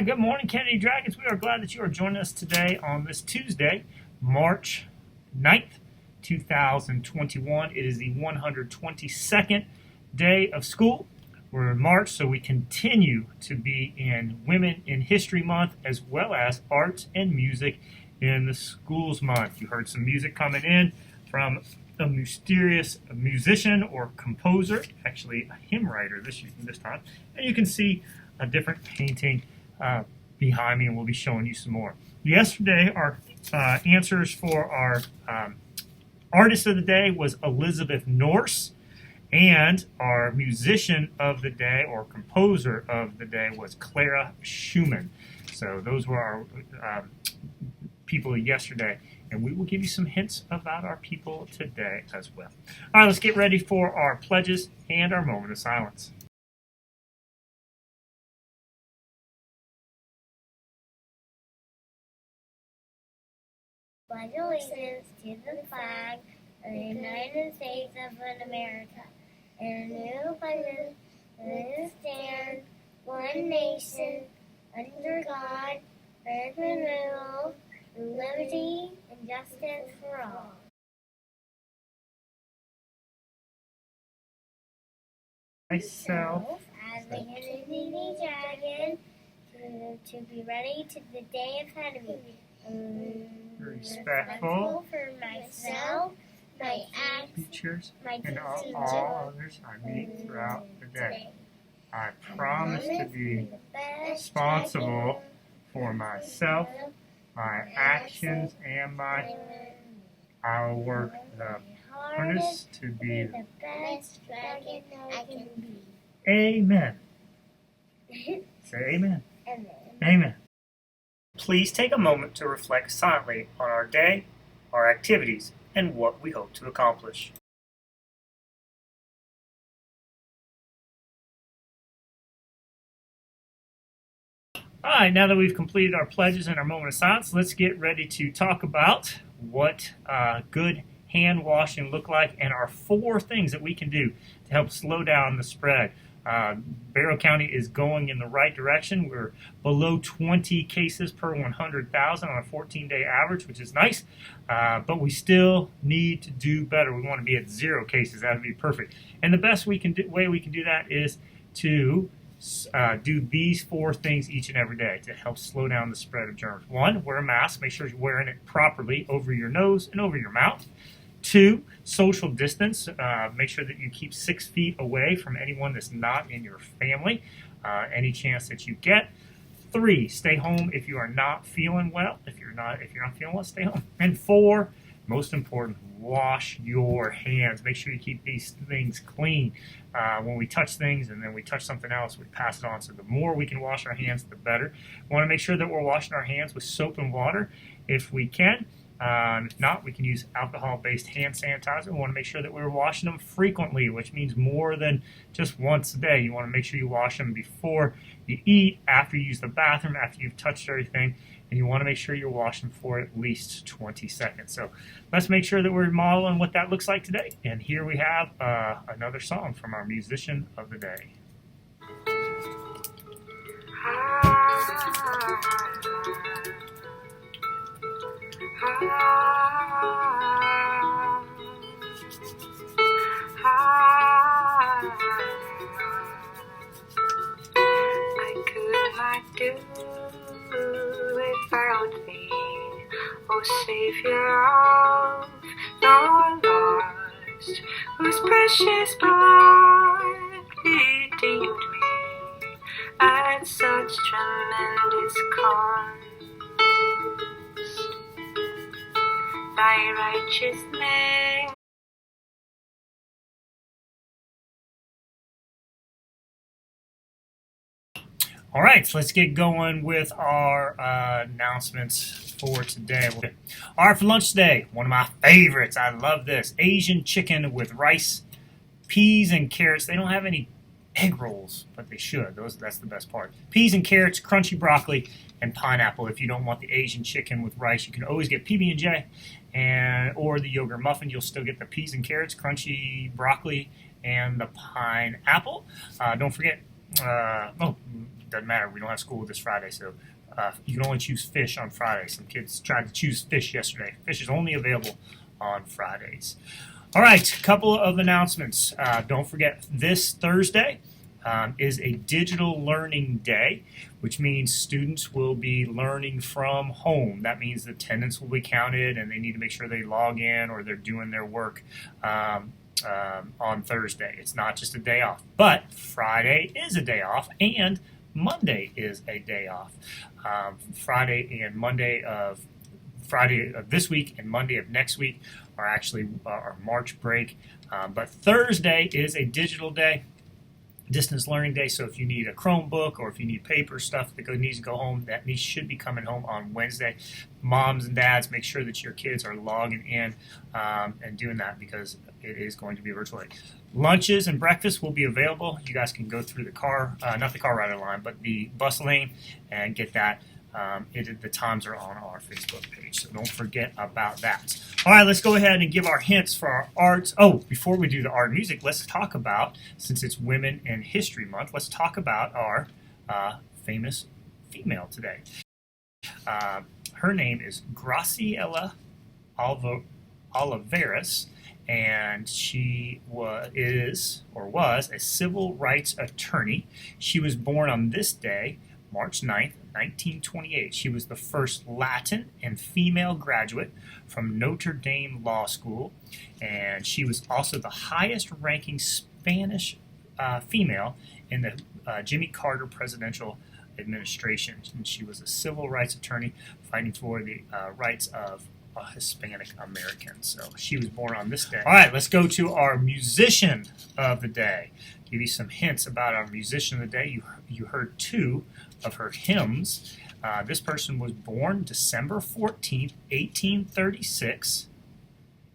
Good morning, Kennedy Dragons. We are glad that you are joining us today on this Tuesday, March 9th, 2021. It is the 122nd day of school. We're in March, so we continue to be in Women in History Month as well as Arts and Music in the Schools Month. You heard some music coming in from a mysterious musician or composer, actually a hymn writer this time. And you can see a different painting behind me, and we'll be showing you some more. Yesterday, our answers for our artist of the day was Elizabeth Norse, and our musician of the day or composer of the day was Clara Schumann. So those were our people yesterday, and we will give you some hints about our people today as well. All right, let's get ready for our pledges and our moment of silence. Pledge allegiance to the flag of the United States of America and the republic that stands one nation under God, indivisible, with liberty and justice for all. Myself, as the Kennedy Dragon, to be ready to the day ahead of me. Respectful for myself, my teachers, my and all others I meet throughout the day. I promise to be responsible for myself, my actions, and I will work the hardest to be the best dragon I can be. Amen. Say amen. Amen. Amen. Please take a moment to reflect silently on our day, our activities, and what we hope to accomplish. All right, now that we've completed our pledges and our moment of silence, let's get ready to talk about what good hand washing look like and our 4 things that we can do to help slow down the spread. Barrow County is going in the right direction. We're below 20 cases per 100,000 on a 14-day average, which is nice, but we still need to do better. We want to be at 0 cases. That would be perfect. And the best way we can do that is to do these 4 things each and every day to help slow down the spread of germs. 1, wear a mask. Make sure you're wearing it properly over your nose and over your mouth. 2, social distance. Make sure that you keep 6 feet away from anyone that's not in your family, any chance that you get. 3, stay home if you are not feeling well. If you're not feeling well, stay home. And 4, most important, wash your hands. Make sure you keep these things clean. When we touch things and then we touch something else, we pass it on. So the more we can wash our hands, the better. We want to make sure that we're washing our hands with soap and water if we can. If not, we can use alcohol-based hand sanitizer. We want to make sure that we're washing them frequently, which means more than just once a day. You want to make sure you wash them before you eat, after you use the bathroom, after you've touched everything, and you want to make sure you're washing for at least 20 seconds. So let's make sure that we're modeling what that looks like today. And here we have another song from our musician of the day. I could not do without thee, O Savior of the lost, whose precious blood redeemed me at such tremendous cost. Thy righteous name All right, so let's get going with our announcements for today. All right, for lunch today, one of my favorites. I love this. Asian chicken with rice, peas, and carrots. They don't have any egg rolls, but they should. That's the best part. Peas and carrots, crunchy broccoli, and pineapple. If you don't want the Asian chicken with rice, you can always get PB&J or the yogurt muffin. You'll still get the peas and carrots, crunchy broccoli, and the pineapple. Don't forget, doesn't matter. We don't have school this Friday, so you can only choose fish on Friday. Some kids tried to choose fish yesterday. Fish is only available on Fridays. All right, a couple of announcements. Don't forget, this Thursday is a digital learning day, which means students will be learning from home. That means the attendance will be counted, and they need to make sure they log in or they're doing their work on Thursday. It's not just a day off, but Friday is a day off, and Monday is a day off. Friday of this week and Monday of next week are actually our March break. But Thursday is a digital day, distance learning day. So if you need a Chromebook or if you need paper stuff that needs to go home, that should be coming home on Wednesday. Moms and dads, make sure that your kids are logging in and doing that, because it is going to be virtual. Lunches and breakfast will be available. You guys can go through the car, not the car rider line, but the bus lane, and get that. The times are on our Facebook page, so don't forget about that. All right, let's go ahead and give our hints for our arts. Oh, before we do the art and music, let's talk about, since it's Women in History Month, let's talk about our famous female today. Her name is Graciela Oliveras, and she was a civil rights attorney. She was born on this day, March 9th, 1928. She was the first Latin and female graduate from Notre Dame Law School, and she was also the highest-ranking Spanish female in the Jimmy Carter presidential administration. And she was a civil rights attorney fighting for the rights of Hispanic Americans. So she was born on this day. All right, let's go to our musician of the day. Give you some hints about our musician of the day. You heard two of her hymns. This person was born December 14th, 1836.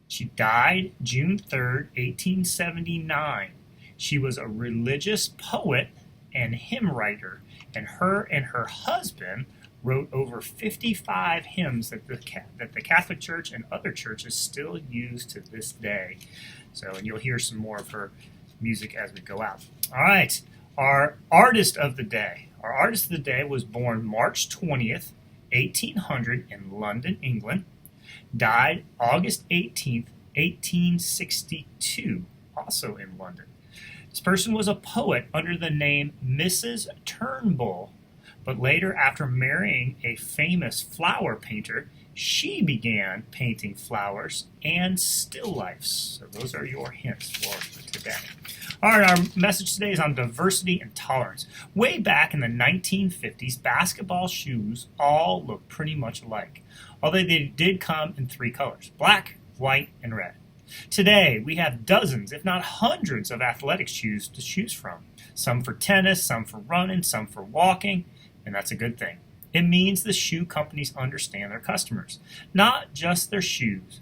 She died June 3rd, 1879. She was a religious poet and hymn writer, and her husband wrote over 55 hymns that the Catholic Church and other churches still use to this day. So, and you'll hear some more of her music as we go out. All right, our artist of the day. Our artist of the day was born March 20th, 1800 in London, England. Died August 18th, 1862, also in London. This person was a poet under the name Mrs. Turnbull, but later, after marrying a famous flower painter, she began painting flowers and still lifes. So those are your hints for today. All right, our message today is on diversity and tolerance. Way back in the 1950s, basketball shoes all looked pretty much alike, although they did come in three colors: black, white, and red. Today, we have dozens, if not hundreds, of athletic shoes to choose from. Some for tennis, some for running, some for walking, and that's a good thing. It means the shoe companies understand their customers, not just their shoes.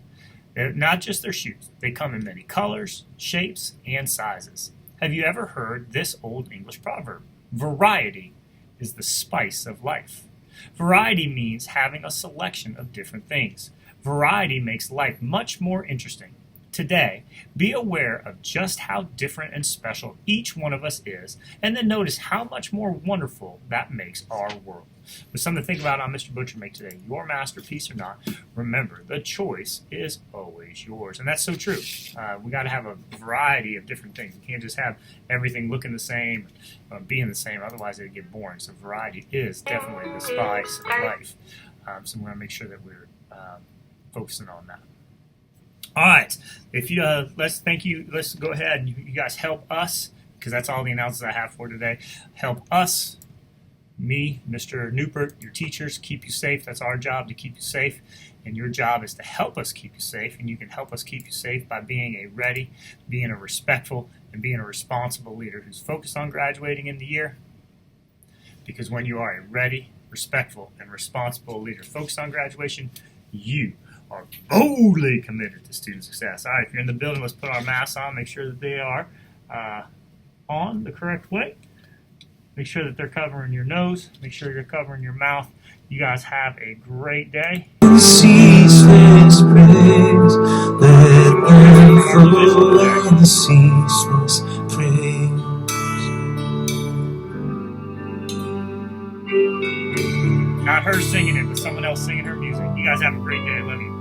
Not just their shoes. They come in many colors, shapes, and sizes. Have you ever heard this old English proverb? Variety is the spice of life. Variety means having a selection of different things. Variety makes life much more interesting. Today, be aware of just how different and special each one of us is, and then notice how much more wonderful that makes our world. With something to think about on Mr. Butcher Make today, your masterpiece or not, remember, the choice is always yours. And that's so true. We got to have a variety of different things. We can't just have everything looking the same, being the same, otherwise it'd get boring. So variety is definitely the spice of life. So we want to make sure that we're focusing on that. All right, if you let's go ahead and you guys help us, because that's all the announcements I have for today. Help us, me, Mr. Newport, your teachers, keep you safe. That's our job, to keep you safe, and your job is to help us keep you safe. And you can help us keep you safe by being a ready, being a respectful, and being a responsible leader who's focused on graduating in the year. Because when you are a ready, respectful, and responsible leader focused on graduation, you are boldly committed to student success. All right, if you're in the building, let's put our masks on, make sure that they are on the correct way. Make sure that they're covering your nose. Make sure you're covering your mouth. You guys have a great day. Ceaseless praise, let overflow on the ceaseless praise. Not her singing it, but someone else singing her music. You guys have a great day. I love you.